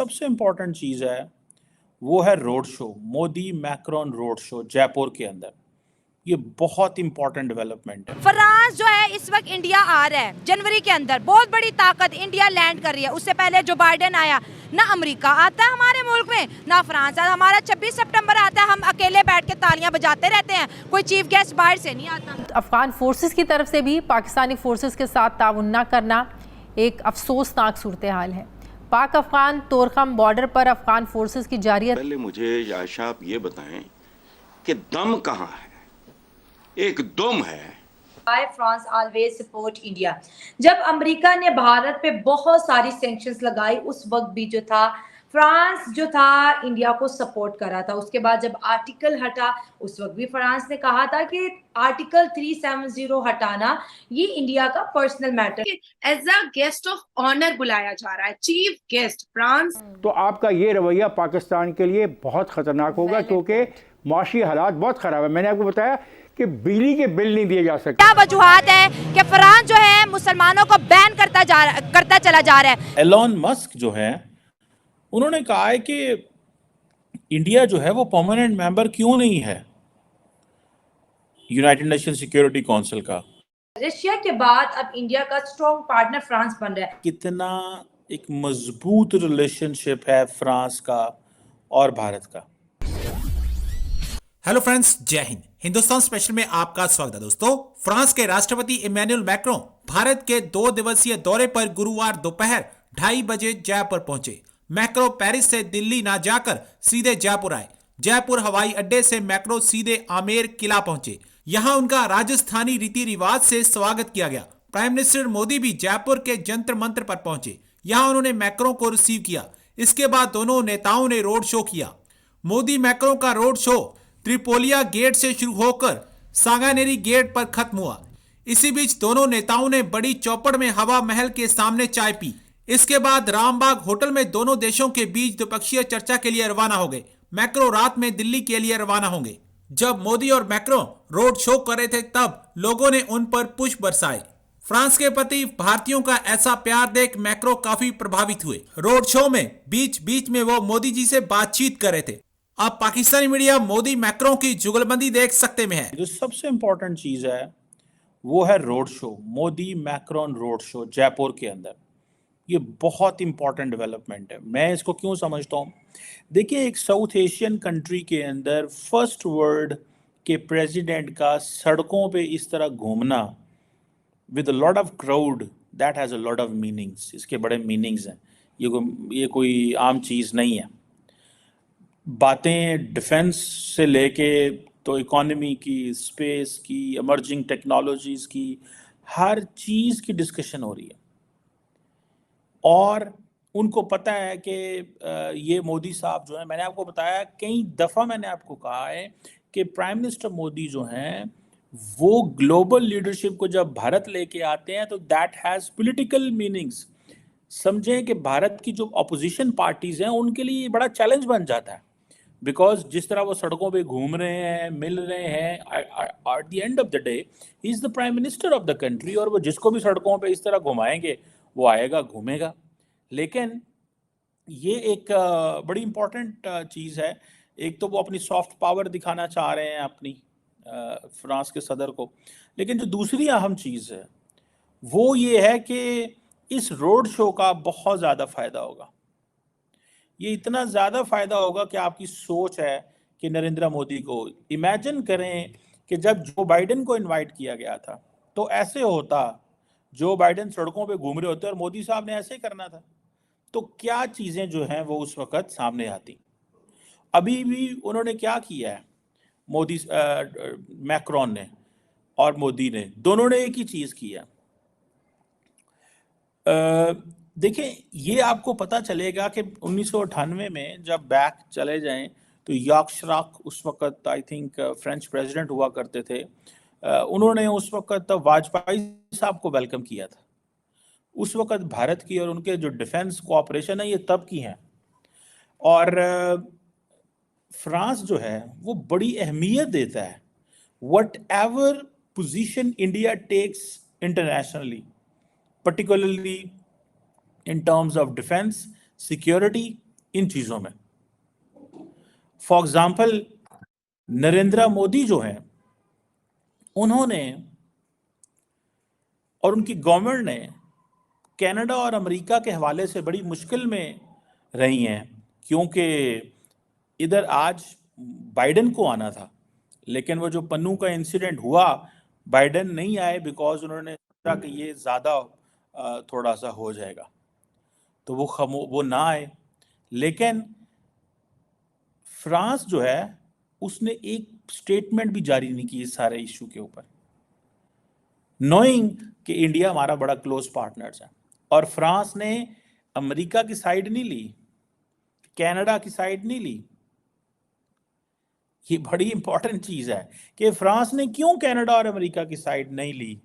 सबसे इम्पोर्टेंट चीज़ है वो है road show, Modi Macron road show Jaipur के अंदर। ये बहुत इंपॉर्टेंट डेवलपमेंट है। फ्रांस जो है इस वक्त इंडिया आ रहा है जनवरी के अंदर, बहुत बड़ी ताकत इंडिया लैंड कर रही है। उससे पहले जो बाइडेन आया, ना अमेरिका आता है हमारे मुल्क में, ना फ्रांस आता। हमारा 26 सितंबर आता है, हम अकेले बैठ के तालियां बजाते रहते हैं, कोई चीफ गेस्ट बाहर से नहीं आता। अफगान फोर्सेस की तरफ से भी पाकिस्तानी फोर्सेस के साथ ताउन न करना एक अफसोसनाक सूरत हाल है। पाक अफगान तोरखम बॉर्डर पर अफगान फोर्सेस की जारी। पहले मुझे आयशा आप ये बताएं कि दम कहाँ है? एक दम है। France always support India. जब अमेरिका ने भारत पे बहुत सारी सैंक्शंस लगाई, उस वक्त भी जो था फ्रांस जो था इंडिया को सपोर्ट कर रहा था। उसके बाद जब आर्टिकल हटा, उस वक्त भी फ्रांस ने कहा था कि आर्टिकल 370 हटाना ये इंडिया का personal matter. As a guest of honour बुलाया जा रहा है, चीफ गेस्ट फ्रांस। तो आपका ये रवैया पाकिस्तान के लिए बहुत खतरनाक होगा, क्योंकि माशी हालात बहुत खराब है। मैंने आपको बताया कि बिजली के बिल नहीं दिए जा सकते। क्या वजूहात है कि फ्रांस जो है मुसलमानों को बैन करता चला जा रहा है। एलोन मस्क जो है उन्होंने कहा है कि इंडिया जो है वो परमानेंट मेंबर क्यों नहीं है यूनाइटेड नेशन सिक्योरिटी काउंसिल का। रशिया के बाद अब इंडिया का स्ट्रॉन्ग पार्टनर फ्रांस बन रहा है। कितना एक मजबूत रिलेशनशिप है फ्रांस का और भारत का। हेलो फ्रेंड्स, जय हिंद। हिंदुस्तान स्पेशल में आपका स्वागत है। दोस्तों, फ्रांस के राष्ट्रपति इमैनुअल मैक्रों भारत के 2 दिवसीय दौरे पर गुरुवार दोपहर 2:30 बजे जयपुर पहुंचे। मैक्रों पेरिस से दिल्ली ना जाकर सीधे जयपुर आए। जयपुर हवाई अड्डे से मैक्रों सीधे आमेर किला पहुंचे। यहां उनका राजस्थानी रीति रिवाज से स्वागत किया गया। प्राइम मिनिस्टर मोदी भी जयपुर के जंतर मंत्र पर पहुंचे। यहां उन्होंने मैक्रों को रिसीव किया। इसके बाद दोनों नेताओं ने रोड शो किया। मोदी मैक्रों का रोड शो त्रिपोलिया गेट से शुरू होकर सांगानेरी गेट पर खत्म हुआ। इसी बीच दोनों नेताओं ने बड़ी चौपड़ में हवा महल के सामने चाय पी। इसके बाद रामबाग होटल में दोनों देशों के बीच द्विपक्षीय चर्चा के लिए रवाना हो गए। मैक्रों रात में दिल्ली के लिए रवाना होंगे। जब मोदी और मैक्रों रोड शो कर रहे थे तब लोगों ने उन पर पुष्प बरसाए। फ्रांस के प्रति भारतीयों का ऐसा प्यार देख मैक्रों काफी प्रभावित हुए। रोड शो में बीच बीच में वो मोदी जी से बातचीत कर रहे थे। अब पाकिस्तानी मीडिया मोदी मैक्रों की जुगलबंदी देख सकते में है। जो सबसे इम्पोर्टेंट चीज है वो है road show, Modi Macron road show Jaipur के अंदर। ये बहुत इंपॉर्टेंट डेवलपमेंट है। मैं इसको क्यों समझता हूँ, देखिए एक साउथ एशियन कंट्री के अंदर फर्स्ट वर्ल्ड के प्रेसिडेंट का सड़कों पे इस तरह घूमना with a lot of crowd, that has a lot of meanings. इसके बड़े मीनिंग्स हैं। ये कोई आम चीज़ नहीं है। बातें डिफेंस से लेके तो इकोनॉमी की, स्पेस की, इमर्जिंग टेक्नोलॉजीज़ की, हर चीज़ की डिस्कशन हो रही है। और उनको पता है कि ये मोदी साहब जो है, मैंने आपको बताया कई दफ़ा, मैंने आपको कहा है कि प्राइम मिनिस्टर मोदी जो हैं वो ग्लोबल लीडरशिप को जब भारत लेके आते हैं तो दैट हैज़ पॉलिटिकल मीनिंग्स। समझें कि भारत की जो अपोजिशन पार्टीज़ हैं उनके लिए बड़ा चैलेंज बन जाता है, बिकॉज जिस तरह वो सड़कों पे घूम रहे हैं, मिल रहे हैं, at the end of the day he is the prime minister of the country, और वो जिसको भी सड़कों पे इस तरह घुमाएंगे वो आएगा, घूमेगा। लेकिन ये एक बड़ी इम्पॉर्टेंट चीज़ है। एक तो वो अपनी सॉफ्ट पावर दिखाना चाह रहे हैं अपनी फ्रांस के सदर को, लेकिन जो दूसरी अहम चीज़ है वो ये है कि इस रोड शो का बहुत ज़्यादा फ़ायदा होगा। ये इतना ज़्यादा फ़ायदा होगा कि आपकी सोच है कि नरेंद्र मोदी को, इमेजिन करें कि जब जो बाइडेन को इनवाइट किया गया था तो ऐसे होता, जो बाइडेन सड़कों पे घूम रहे होते और मोदी साहब ने ऐसे करना था, तो क्या चीज़ें जो हैं वो उस वक़्त सामने आती। अभी भी उन्होंने क्या किया है, मोदी मैक्रोन ने और मोदी ने, दोनों ने एक ही चीज़ किया। देखिए ये आपको पता चलेगा कि 1998 में जब बैक चले जाएं तो याक शिराक उस वक़्त आई थिंक फ्रेंच प्रेसिडेंट हुआ करते थे। उन्होंने उस वक़्त वाजपेयी साहब को वेलकम किया था। उस वक़्त भारत की और उनके जो डिफेंस कोऑपरेशन है ये तब की हैं। और फ्रांस जो है वो बड़ी अहमियत देता है whatever position India takes internationally, particularly in terms of defense, security इन चीजों में। फॉर एग्जाम्पल, नरेंद्र मोदी जो हैं, उन्होंने और उनकी गवर्नमेंट ने कनाडा और अमेरिका के हवाले से बड़ी मुश्किल में रही हैं, क्योंकि इधर आज बाइडेन को आना था, लेकिन वो जो पन्नू का इंसिडेंट हुआ, बाइडेन नहीं आए बिकॉज उन्होंने सोचा कि ये ज़्यादा थोड़ा सा हो जाएगा, तो वो ना आए। लेकिन फ्रांस जो है उसने एक स्टेटमेंट भी जारी नहीं की इस सारे इशू के ऊपर, नोइंग कि इंडिया हमारा बड़ा क्लोज पार्टनर है। और फ्रांस ने अमेरिका की साइड नहीं ली, कनाडा की साइड नहीं ली। ये बड़ी इंपॉर्टेंट चीज है कि फ्रांस ने क्यों कनाडा और अमेरिका की साइड नहीं ली,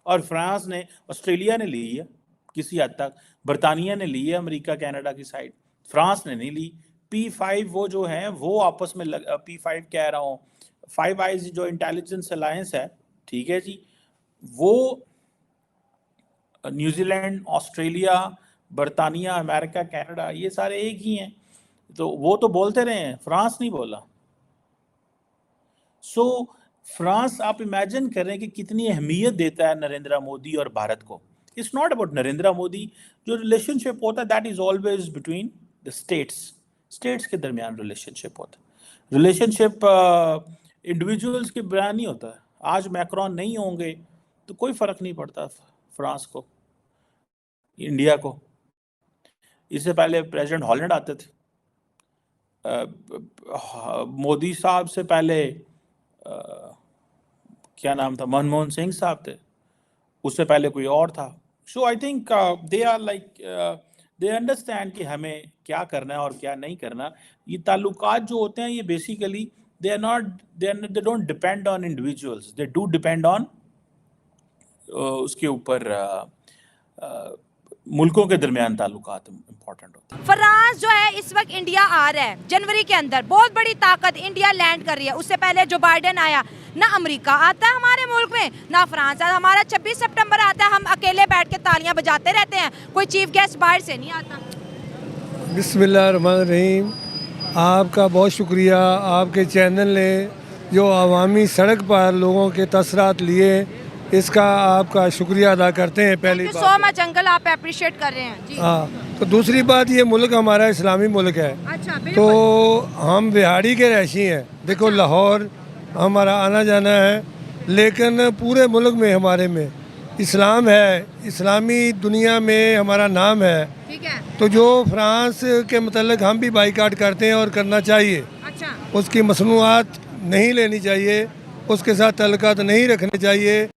और फ्रांस ने, ऑस्ट्रेलिया ने ली है किसी हद तक, बरतानिया ने ली है अमेरिका कनाडा की साइड, फ्रांस ने नहीं ली। P5 वो जो हैं वो आपस में P5 कह रहा हूँ, फाइव आइज जो इंटेलिजेंस अलायंस है, ठीक है जी, वो न्यूजीलैंड, ऑस्ट्रेलिया, बरतानिया, अमेरिका, कनाडा, ये सारे एक ही हैं। तो वो तो बोलते रहे हैं, फ्रांस नहीं बोला। सो फ्रांस, आप इमेजिन करें कि कितनी अहमियत देता है नरेंद्र मोदी और भारत को। It's not about Narendra Modi, जो रिलेशनशिप होता है that is always between the states के दरमियान रिलेशनशिप होता है। रिलेशनशिप इंडिविजुअल्स के बयान नहीं होता है। आज मैक्रोन नहीं होंगे तो कोई फर्क नहीं पड़ता फ्रांस को, इंडिया को। इससे पहले प्रेसिडेंट हॉलैंड आते थे, मोदी साहब से पहले क्या नाम था, मनमोहन सिंह साहब थे, उससे पहले कोई और था। So I think they are like, they understand कि हमें क्या करना है और क्या नहीं करना। ये ताल्लुकात जो होते हैं ये basically they don't depend on individuals, they do depend on उसके ऊपर मुल्कों के दरमियान ताल्लुकात इंपॉर्टेंट होते हैं। फ्रांस जो है इस वक्त इंडिया आ रहा है जनवरी के अंदर, बहुत बड़ी ताकत इंडिया लैंड कर रही है। उससे पहले जो बाइडेन आया, ना अमेरिका आता है हमारे मुल्क में, ना फ्रांस आता। हमारा 26 सितंबर आता है, हम अकेले बैठ के तालियां बजाते रहते हैं, कोई चीफ गेस्ट बाहर से नहीं आता। बिस्मिल्लाहिर्रहमानिर्रहीम। आपका बहुत शुक्रिया, आपके चैनल ने जो अवामी सड़क पर लोगों के तसरात लिए, इसका आपका शुक्रिया अदा करते हैं। पहली बात सो मच अंकल, आप अप्रिशिएट कर रहे हैं जी। हाँ, तो दूसरी बात, ये मुल्क हमारा इस्लामी मुल्क है। अच्छा, तो हम बिहाड़ी के रहशी हैं। देखो, लाहौर हमारा आना जाना है, लेकिन पूरे मुल्क में हमारे में इस्लाम है, इस्लामी दुनिया में हमारा नाम है। ठीक है। तो जो फ्रांस के मतलब हम भी बाइकाट करते हैं और करना चाहिए। अच्छा। उसकी मसनूआत नहीं लेनी चाहिए, उसके साथ तल्लुकात नहीं रखने चाहिए।